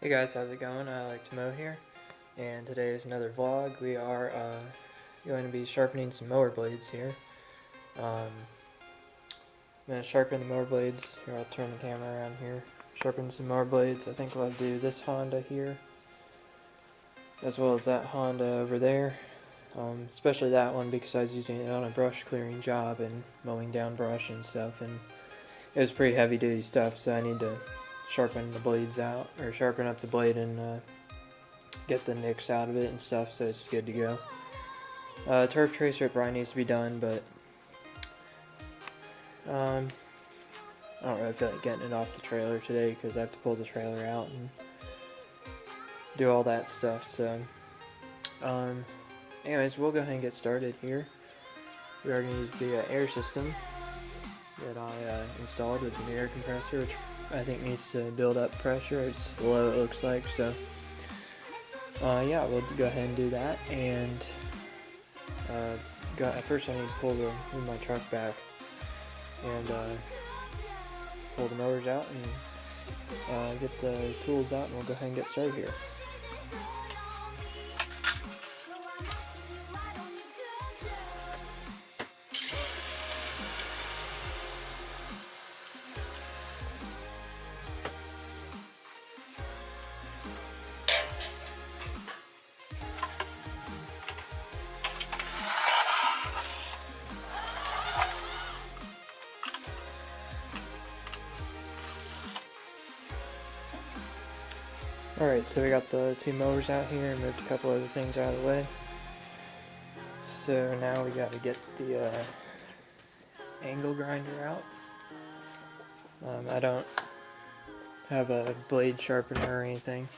Hey guys, how's it going? I like to mow here, and today is another vlog. We are going to be sharpening some mower blades here. I'm going to sharpen the mower blades. Here, I'll turn the camera around here. Sharpen some mower blades. I think I'll do this Honda here, as well as that Honda over there. Especially that one because I was using it on a brush clearing job and mowing down brush and stuff, and it was pretty heavy duty stuff, so I need to sharpen the blades out, or sharpen up the blade and get the nicks out of it and stuff, so it's good to go. Turf tracer probably needs to be done, but I don't really feel like getting it off the trailer today because I have to pull the trailer out and do all that stuff. So anyways, we'll go ahead and get started here. We are going to use the air system that I installed with the air compressor, which I think needs to build up pressure. It's low, it looks like. So yeah, we'll go ahead and do that. And first I need to move my truck back and pull the mowers out and get the tools out, and we'll go ahead and get started here. Alright, so we got the two mowers out here and moved a couple other things out of the way. So now we got to get the angle grinder out. I don't have a blade sharpener or anything.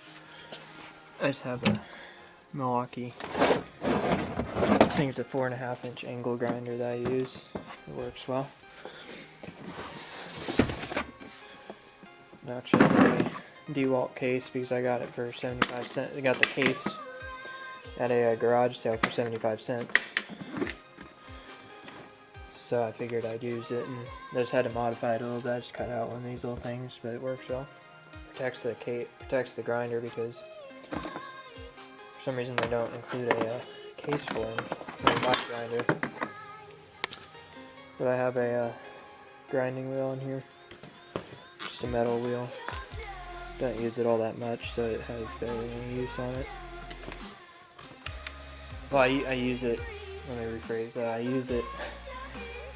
I just have a Milwaukee, I think it's a 4.5-inch angle grinder that I use. It works well. Now actually it's a DeWalt case because I got it for 75 cents. I got the case at a garage sale for 75 cents. So I figured I'd use it, and I just had to modify it a little bit. I just cut out one of these little things, but it works well. Protects the grinder because for some reason they don't include a case for them in my grinder. But I have a grinding wheel in here, just a metal wheel. Don't use it all that much, so it has barely any use on it. Well, I use it, let me rephrase that, I use it,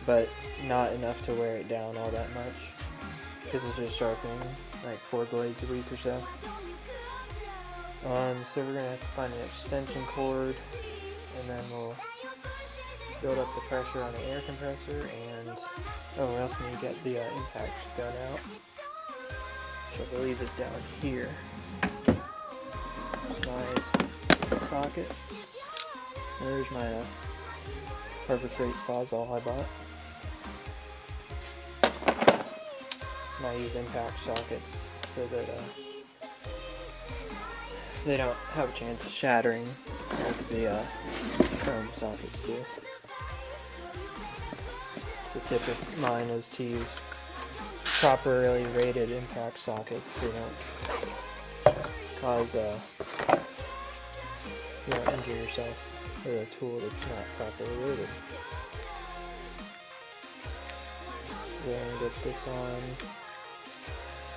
but not enough to wear it down all that much, because it's just sharpening like 4 blades a week or so. So we're going to have to find an extension cord, and then we'll build up the pressure on the air compressor, and we also need to get the impact gun out. Which I believe is down here. There's my sockets. There's my Harbor Freight Sawzall I bought. And I use impact sockets so that they don't have a chance of shattering as the chrome sockets do. The tip of mine is to use properly rated impact sockets so you don't cause you don't injure yourself with a tool that's not properly rated. Then get this on.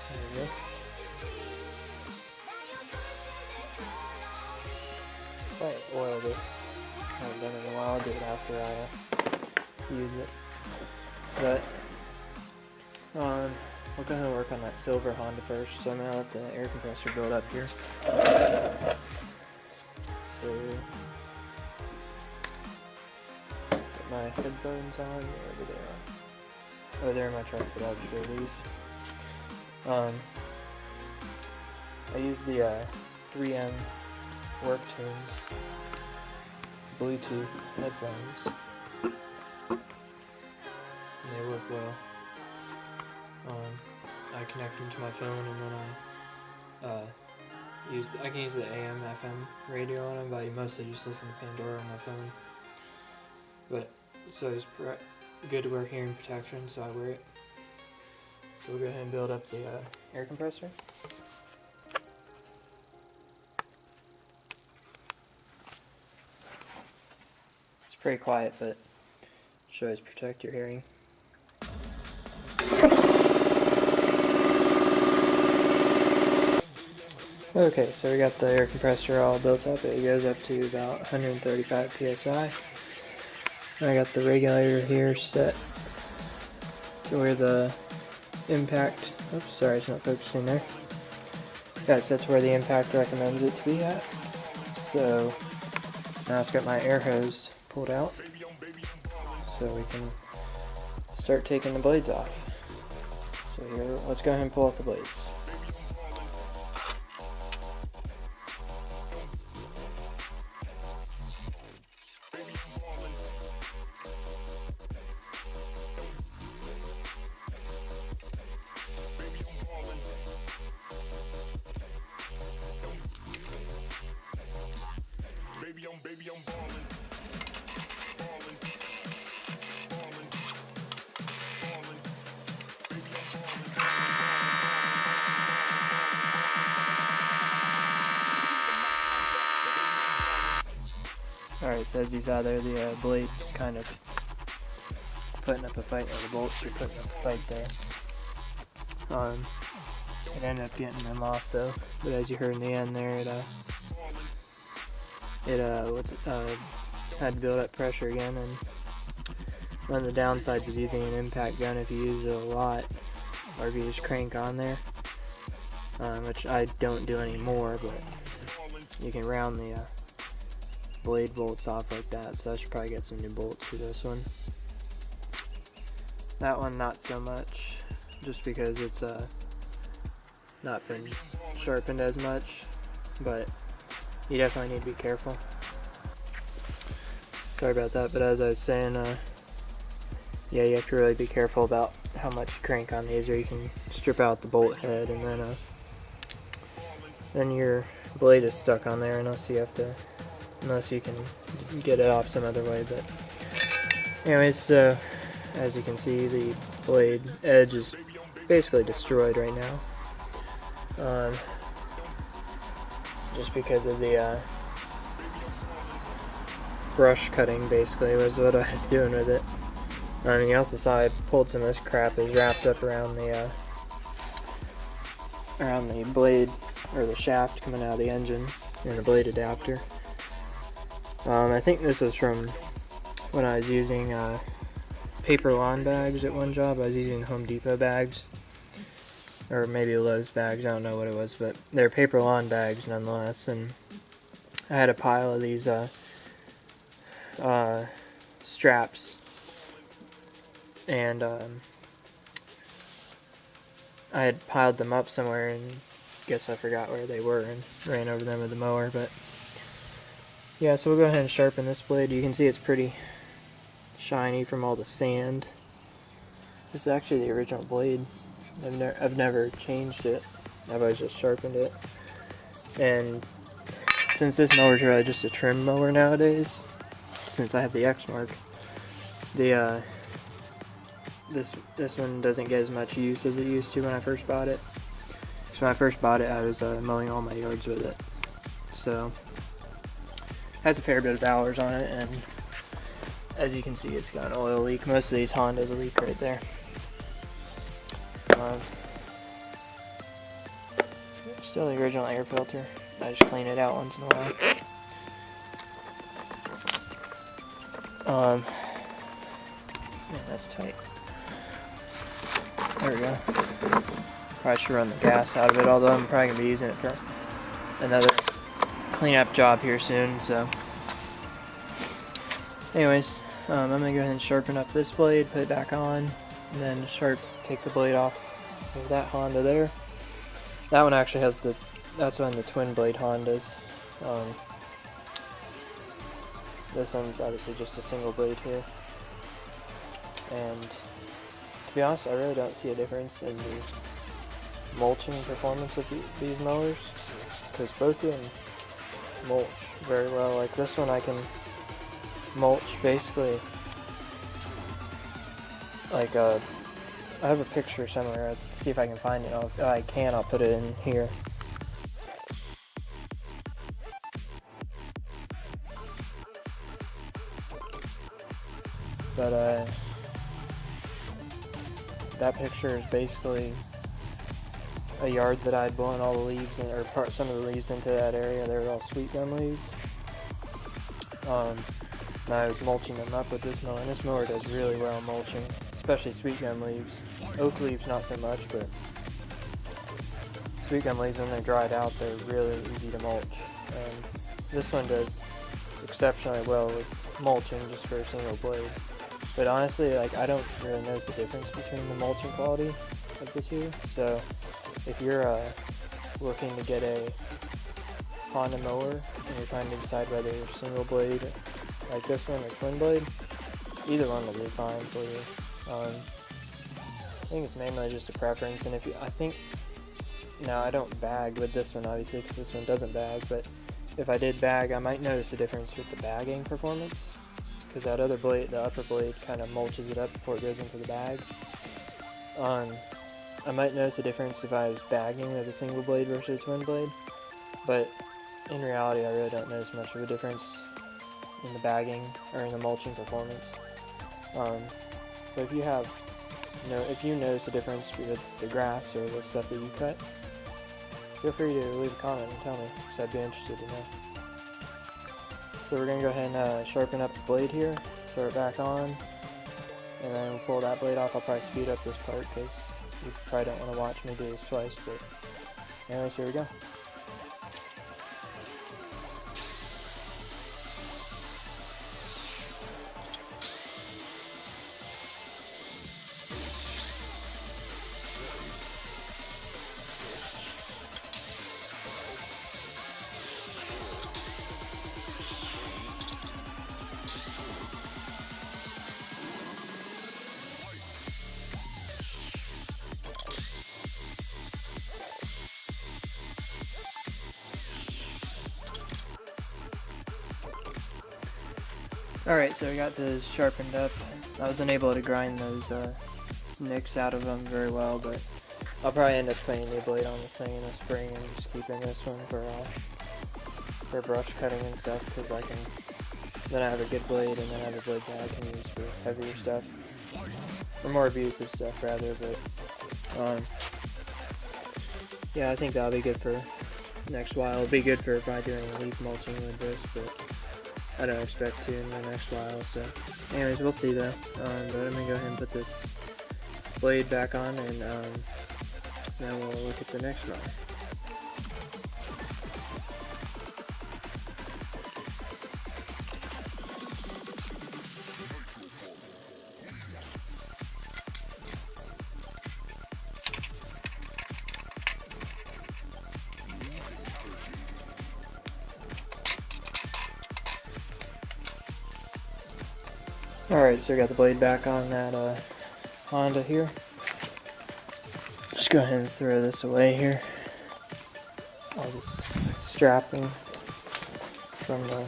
There we go. If I oil this, I haven't done it in a while. I'll do it after I use it. But we'll go ahead and work on that silver Honda first, so I'm going to let the air compressor build up here. So, put my headphones on, wherever they are. Oh, they're in my truck, but I'll just wear these. I use the 3M Worktunes Bluetooth headphones. And they work well. I connect them to my phone, and then I can use the AM FM radio on them, but I mostly just listen to Pandora on my phone. But so it's good to wear hearing protection, so I wear it. So we'll go ahead and build up the air compressor. pretty quiet, but should always protect your hearing. Okay, so we got the air compressor all built up. It goes up to about 135 psi. I got the regulator here set to where the impact, oops, sorry, it's not focusing there. Got it set to where the impact recommends it to be at. So now it's got my air hose pulled out, so we can start taking the blades off. So here, let's go ahead and pull off the blades. Alright, so as you saw there, the blade kind of putting up a fight, or the bolts are putting up a fight there. It ended up getting them off though, but as you heard in the end there, it had to build up pressure again. And one of the downsides of using an impact gun, if you use it a lot, or if you just crank on there, which I don't do anymore, but you can round the blade bolts off like that, so I should probably get some new bolts for this one. That one not so much, just because it's not been sharpened as much, but you definitely need to be careful. Sorry about that, but as I was saying, yeah, you have to really be careful about how much you crank on these, or you can strip out the bolt head, and then your blade is stuck on there unless you can get it off some other way. But anyways, so as you can see, the blade edge is basically destroyed right now, just because of the brush cutting. Basically was what I was doing with it. You also saw I pulled some of this crap is wrapped up around the blade, or the shaft coming out of the engine, and the blade adapter. I think this was from when I was using paper lawn bags at one job. I was using Home Depot bags, or maybe Lowe's bags, I don't know what it was, but they're paper lawn bags nonetheless. And I had a pile of these straps, and I had piled them up somewhere, and guess I forgot where they were and ran over them with the mower. But yeah, so we'll go ahead and sharpen this blade. You can see it's pretty shiny from all the sand. This is actually the original blade. I've never changed it. I've always just sharpened it. And since this mower is really just a trim mower nowadays, since I have the X mark, the this one doesn't get as much use as it used to when I first bought it. So when I first bought it, I was mowing all my yards with it. So has a fair bit of hours on it, and as you can see, it's got an oil leak. Most of these Hondas a leak right there. Still the original air filter. I just clean it out once in a while. Yeah, that's tight. There we go. Probably should run the gas out of it, although I'm probably going to be using it for another cleanup job here soon. So anyways, I'm going to go ahead and sharpen up this blade, put it back on, and then take the blade off of that Honda there. That one actually has that's one of the twin blade Hondas. This one's obviously just a single blade here. And to be honest, I really don't see a difference in the mulching performance of these mowers, because both of them mulch very well. Like this one, I can mulch basically like I have a picture somewhere. Let's see if I can find it. If I can, I'll put it in here. But that picture is basically a yard that I'd blown all the leaves in, or some of the leaves into that area. They were all sweet gum leaves. And I was mulching them up with this mower, and this mower does really well mulching, especially sweet gum leaves. Oak leaves not so much, but sweet gum leaves, when they're dried out, they're really easy to mulch. And this one does exceptionally well with mulching just for a single blade. But honestly, like, I don't really notice the difference between the mulching quality of the two. So if you're looking to get a Honda mower and you're trying to decide whether you're single blade like this one or twin blade, either one will be fine for you. I think it's mainly just a preference. And I think, now I don't bag with this one obviously because this one doesn't bag, but if I did bag, I might notice a difference with the bagging performance, because that other blade, the upper blade, kind of mulches it up before it goes into the bag. I might notice a difference if I was bagging with a single blade versus a twin blade, but in reality I really don't notice much of a difference in the bagging or in the mulching performance. But if you notice a difference with the grass or the stuff that you cut, feel free to leave a comment and tell me, because I'd be interested to know. So we're going to go ahead and sharpen up the blade here, throw it back on, and then we'll pull that blade off. I'll probably speed up this part because you probably don't want to watch me do this twice, but anyways, here we go. Alright, so we got this sharpened up. I wasn't able to grind those nicks out of them very well, but I'll probably end up putting a new blade on this thing in the spring and just keeping this one for brush cutting and stuff, because then I have a good blade, and then I have a blade that I can use for heavier stuff, or more abusive stuff rather. But yeah, I think that'll be good for next while. It'll be good for if I do any leaf mulching with this, but I don't expect to in the next while. So anyways, we'll see though. But I'm gonna go ahead and put this blade back on, and then we'll look at the next one. Alright, so we got the blade back on that Honda here. Just go ahead and throw this away here. All this strapping from the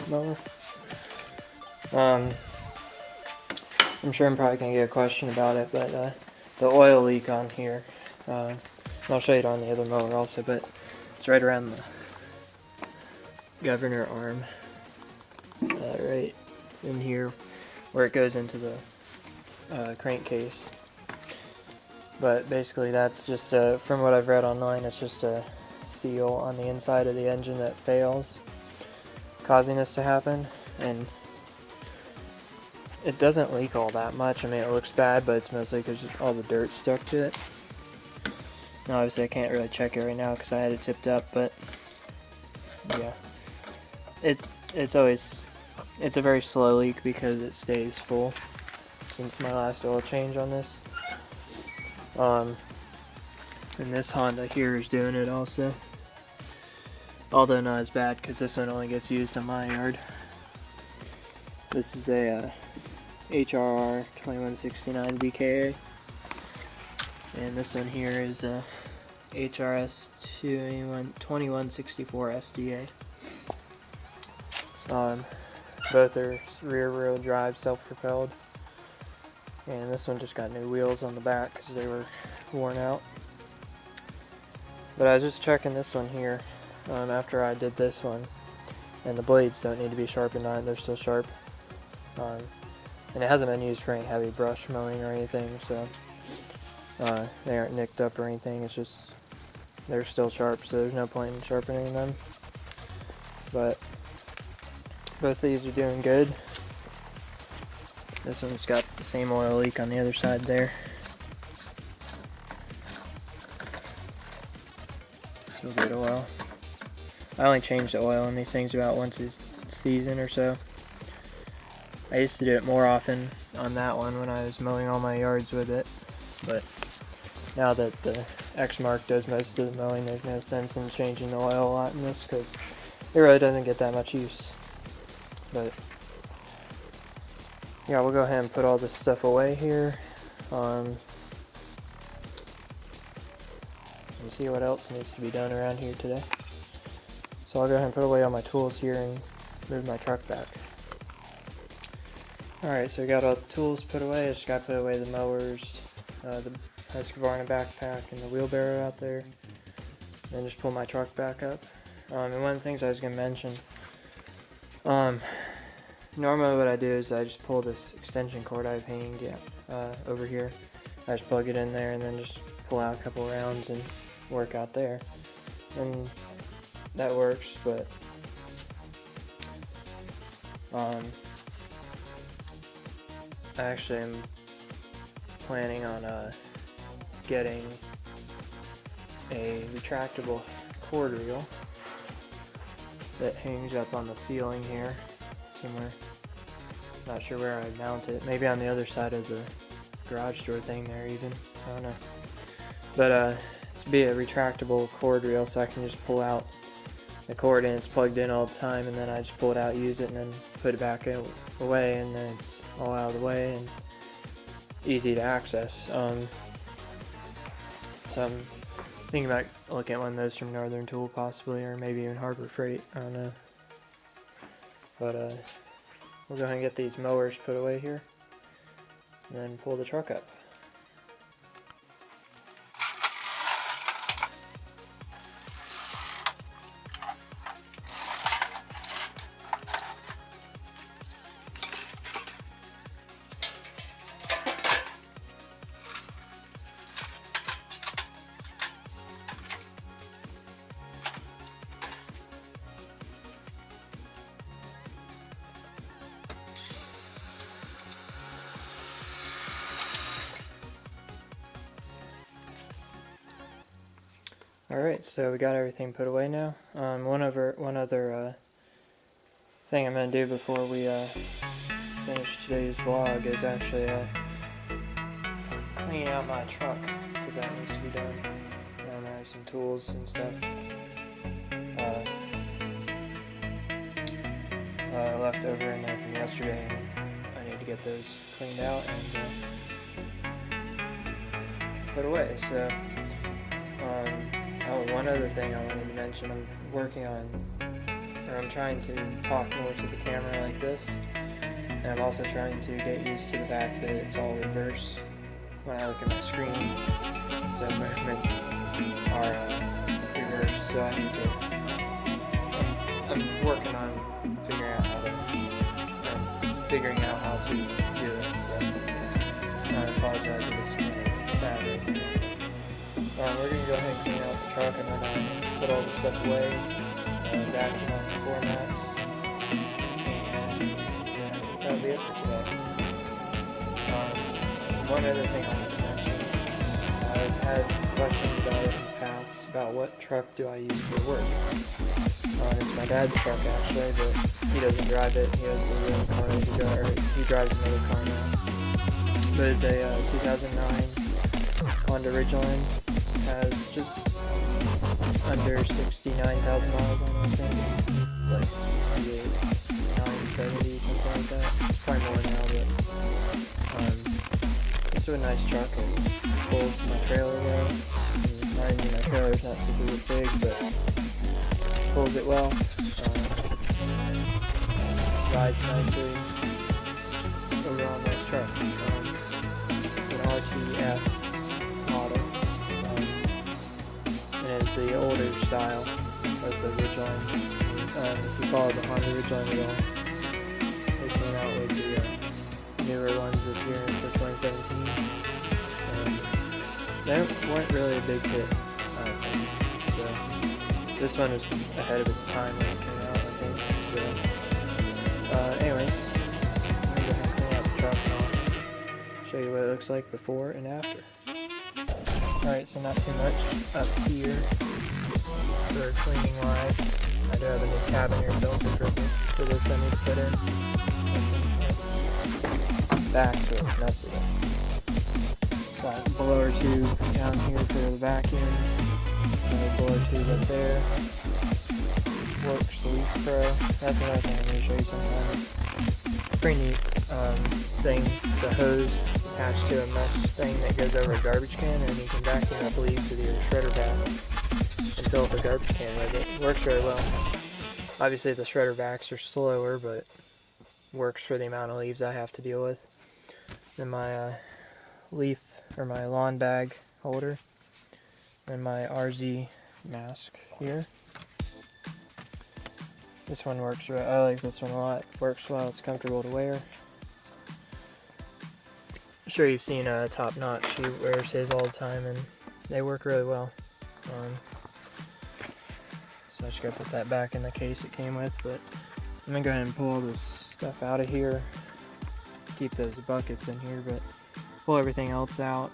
mower. I'm sure I'm probably going to get a question about it, but the oil leak on here, I'll show you it on the other mower also, but it's right around the governor arm, right in here where it goes into the crankcase. But basically that's just from what I've read online, it's just a seal on the inside of the engine that fails, causing this to happen. And it doesn't leak all that much. I mean, it looks bad, but it's mostly because all the dirt stuck to it. Now obviously I can't really check it right now because I had it tipped up, but yeah, it's a very slow leak because it stays full since my last oil change on this. And this Honda here is doing it also, although not as bad because this one only gets used on my yard. This is a HRR 2169 BKA, and this one here is a HRS 2164 SDA. Both are rear-wheel drive, self-propelled, and this one just got new wheels on the back because they were worn out. But I was just checking this one here after I did this one, and the blades don't need to be sharpened on it, they're still sharp. And it hasn't been used for any heavy brush mowing or anything, so they aren't nicked up or anything. It's just they're still sharp, so there's no point in sharpening them. But both these are doing good. This one's got the same oil leak on the other side there. Still good oil. I only change the oil on these things about once a season or so. I used to do it more often on that one when I was mowing all my yards with it, but now that the X Mark does most of the mowing, there's no sense in changing the oil a lot in this because it really doesn't get that much use. But yeah, we'll go ahead and put all this stuff away here. And see what else needs to be done around here today. So I'll go ahead and put away all my tools here and move my truck back. Alright, so we got all the tools put away. I just got to put away the mowers, the Husqvarna backpack, and the wheelbarrow out there. Then just pull my truck back up. And one of the things I was going to mention, normally what I do is I just pull this extension cord I have hanging over here. I just plug it in there and then just pull out a couple rounds and work out there. And that works, but I actually am planning on getting a retractable cord reel that hangs up on the ceiling here somewhere. Not sure where I'd mount it. Maybe on the other side of the garage door thing there even. I don't know. But to be a retractable cord reel so I can just pull out the cord and it's plugged in all the time, and then I just pull it out, use it, and then put it back away, and then it's all out of the way and easy to access. So I'm thinking about looking at one of those from Northern Tool possibly, or maybe even Harbor Freight, I don't know. But we'll go ahead and get these mowers put away here and then pull the truck up. Alright, so we got everything put away now. One other thing I'm going to do before we finish today's vlog is actually clean out my truck, because that needs to be done. And I have some tools and stuff left over in there from yesterday, and I need to get those cleaned out and put away. So oh, one other thing I wanted to mention, I'm trying to talk more to the camera like this, and I'm also trying to get used to the fact that it's all reverse when I look at my screen, so movements are reversed, so I'm working on figuring out how to do it, so I apologize if it's kind of bad right now. We're going to go ahead and clean out the truck and then put all the stuff away, vacuum off the floor mats, and that'll be it for today. One other thing I want to mention, I've had questions about it in the past, about what truck do I use for work. It's my dad's truck actually, but he doesn't drive it, he has his own car that he drives another car now. But it's a 2009 Honda Ridgeline. Has just under 69,000 miles on it, I think. Like 970, something like that. It's probably more now, but it's a nice truck. It pulls my trailer well. Mind you, my trailer's not super big, but pulls it well. Rides nicely. Overall nice truck. It's an RTS model. And it's the older style of the Ridgeline. If you follow the Honda Ridgeline at all, they came out with the newer ones this year for 2017. And they weren't really a big hit, I think. So this one was ahead of its time when it came out, I think. So anyways, I'm gonna go ahead and clean out the truck and I'll show you what it looks like before and after. Alright, so not too much up here for cleaning wise. I do have a new cabin air filter for this I need to put in. Back so it's messy. Got a blower tube down here for the vacuum. Another blower tube up there. Works the Leaf Pro. That's another thing I'm going to show you sometimes. Pretty neat thing. The hose attached to a mesh thing that goes over a garbage can, and you can vacuum up leaves with your shredder vac and fill up a garbage can with it. Works really well. Obviously the shredder vacs are slower, but works for the amount of leaves I have to deal with. Then my leaf or my lawn bag holder, and my RZ mask here. This one works right. I like this one a lot. Works well. It's comfortable to wear. I'm sure you've seen Top Notch. She wears his all the time, and they work really well. So I just gotta put that back in the case it came with. But I'm gonna go ahead and pull all this stuff out of here. Keep those buckets in here, but pull everything else out,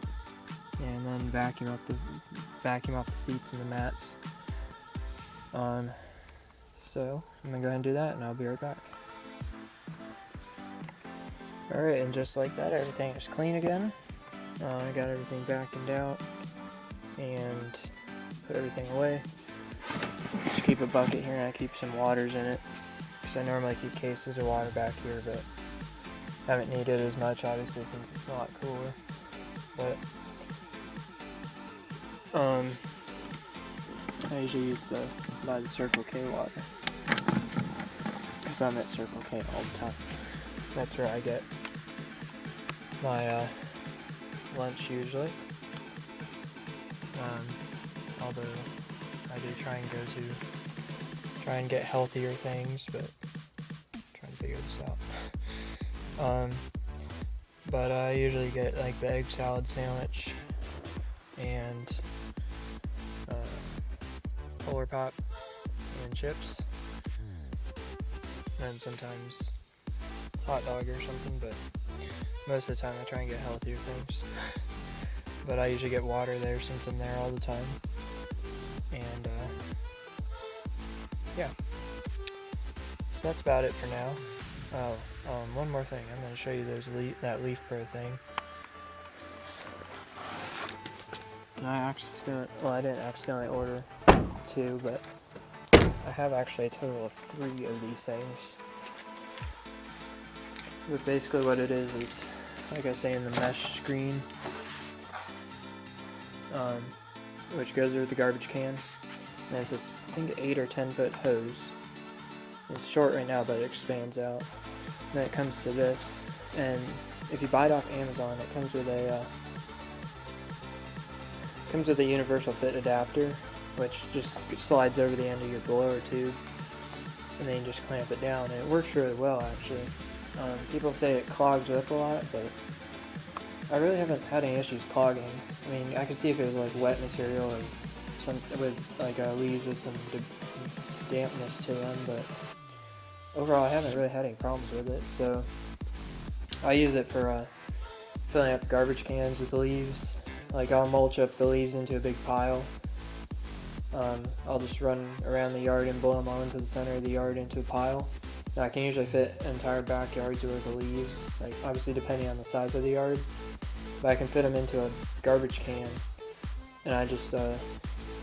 and then vacuum off the seats and the mats. So I'm gonna go ahead and do that, and I'll be right back. Alright, and just like that, everything is clean again. I got everything vacuumed out and put everything away. Just keep a bucket here, and I keep some waters in it, because I normally keep cases of water back here, but haven't needed as much, obviously, since it's a lot cooler. But I usually use buy the Circle K water, because I'm at Circle K all the time. That's where I get my lunch usually. Although I do try and get healthier things, but I'm trying to figure this out. But I usually get like the egg salad sandwich and Polar Pop and chips, and sometimes hot dog or something, but most of the time I try and get healthier things. But I usually get water there since I'm there all the time. And yeah, so that's about it for now. One more thing, I'm going to show you that Leaf Pro thing. And I didn't accidentally order 2, but I have actually a total of 3 of these things. But basically what it is, like I say, in the mesh screen, which goes over the garbage can. And it's this, I think, 8 or 10 foot hose. It's short right now, but it expands out. And then it comes to this, and if you buy it off Amazon, it comes with a universal fit adapter, which just slides over the end of your blower tube, and then you just clamp it down, and it works really well actually. People say it clogs up a lot, but I really haven't had any issues clogging. I mean, I could see if it was like wet material or with like leaves with some dampness to them, but overall I haven't really had any problems with it. So I use it for filling up garbage cans with leaves. Like I'll mulch up the leaves into a big pile. I'll just run around the yard and blow them all into the center of the yard into a pile. Now I can usually fit entire backyards worth of leaves, like obviously depending on the size of the yard, but I can fit them into a garbage can, and I just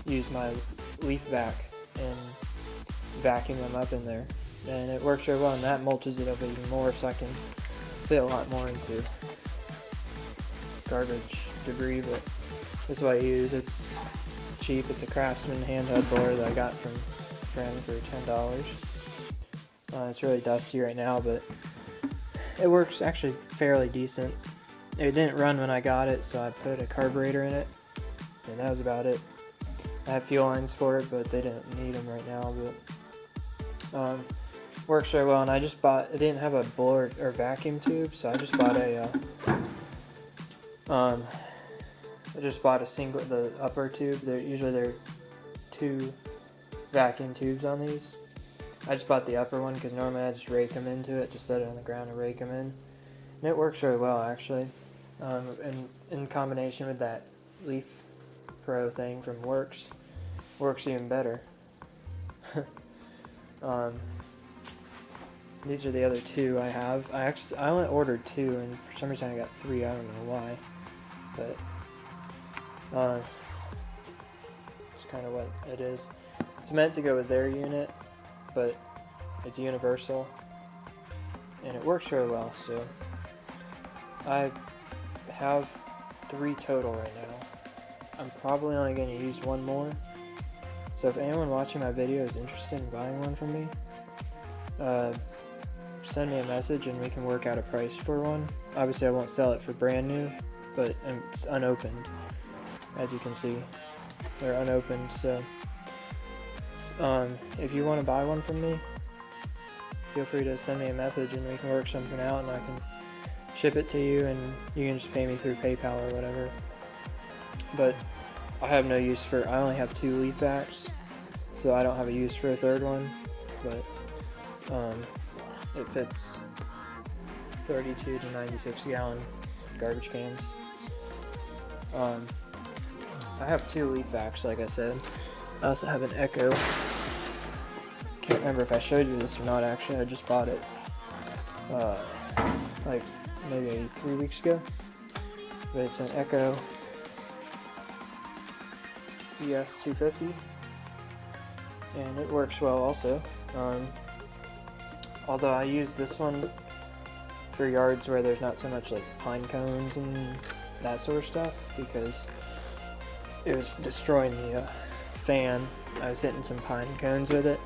use my leaf vac and vacuum them up in there, and it works really well, and that mulches it up even more, so I can fit a lot more into garbage debris. But that's what I use. It's cheap. It's a Craftsman handheld blower that I got from a friend for $10. It's really dusty right now, but it works actually fairly decent. It didn't run when I got it, so I put a carburetor in it, and that was about it. I have fuel lines for it, but they didn't need them right now. But works very well. And I just bought, it didn't have a blower or vacuum tube, so I just bought a single, the upper tube. Usually there are 2 vacuum tubes on these. I just bought the upper one because normally I just rake them into it, just set it on the ground and rake them in. And it works really well, actually. And in combination with that Leaf Pro thing from works even better. These are the other 2 I have. I only ordered 2, and for some reason I got 3. I don't know why, but it's kind of what it is. It's meant to go with their unit, but it's universal, and it works really well. So I have 3 total right now. I'm probably only going to use 1 more. So if anyone watching my video is interested in buying one from me, send me a message and we can work out a price for one. Obviously I won't sell it for brand new, but it's unopened. As you can see, they're unopened. So if you want to buy one from me, feel free to send me a message and we can work something out, and I can ship it to you, and you can just pay me through PayPal or whatever. But I have no use for, I only have 2 leaf backs, so I don't have a use for a 3rd one, but it fits 32 to 96 gallon garbage cans. I have 2 leaf backs, like I said. I also have an Echo. Can't remember if I showed you this or not, actually. I just bought it like maybe 3 weeks ago. But it's an Echo ES250, and it works well also. Although I use this one for yards where there's not so much like pine cones and that sort of stuff, because it was destroying the fan. I was hitting some pine cones with it,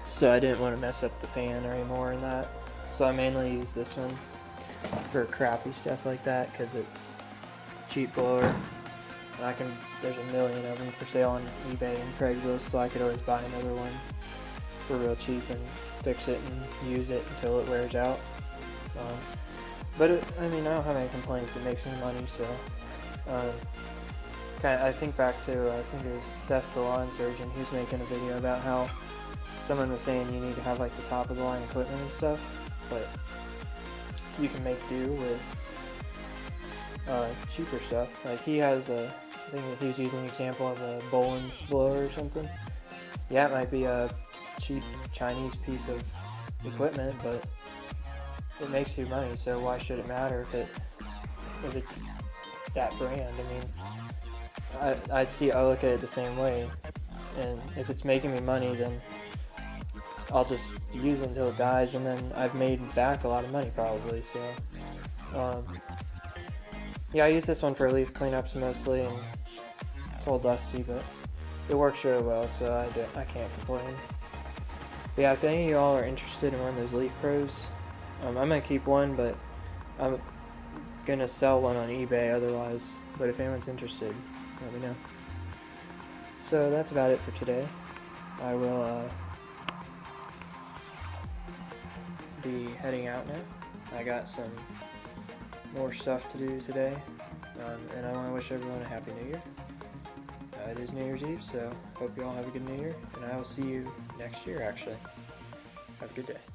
so I didn't want to mess up the fan or any more in that. So I mainly use this one for crappy stuff like that because it's cheap blower. And there's a million of them for sale on eBay and Craigslist, so I could always buy another one for real cheap and fix it and use it until it wears out. But I mean, I don't have any complaints. It makes me money, so I think back to I think it was Seth the lawn surgeon. He was making a video about how someone was saying you need to have like the top of the line equipment and stuff, but you can make do with cheaper stuff. Like he has I think he was using an example of a Boland's blower or something. Yeah, it might be a cheap Chinese piece of equipment, but it makes you money, so why should it matter if it's that brand? I mean, I look at it the same way, and if it's making me money, then I'll just use it until it dies, and then I've made back a lot of money probably. So yeah, I use this one for leaf cleanups mostly, and it's all dusty, but it works really well, so I can't complain. But yeah, if any of y'all are interested in one of those Leaf Pros, I'm gonna keep one, but I'm gonna sell one on eBay otherwise. But if anyone's interested, let me know. So that's about it for today. I will be heading out now. I got some more stuff to do today, and I want to wish everyone a Happy New Year. It is New Year's Eve, so hope you all have a good New Year, and I will see you next year, actually. Have a good day.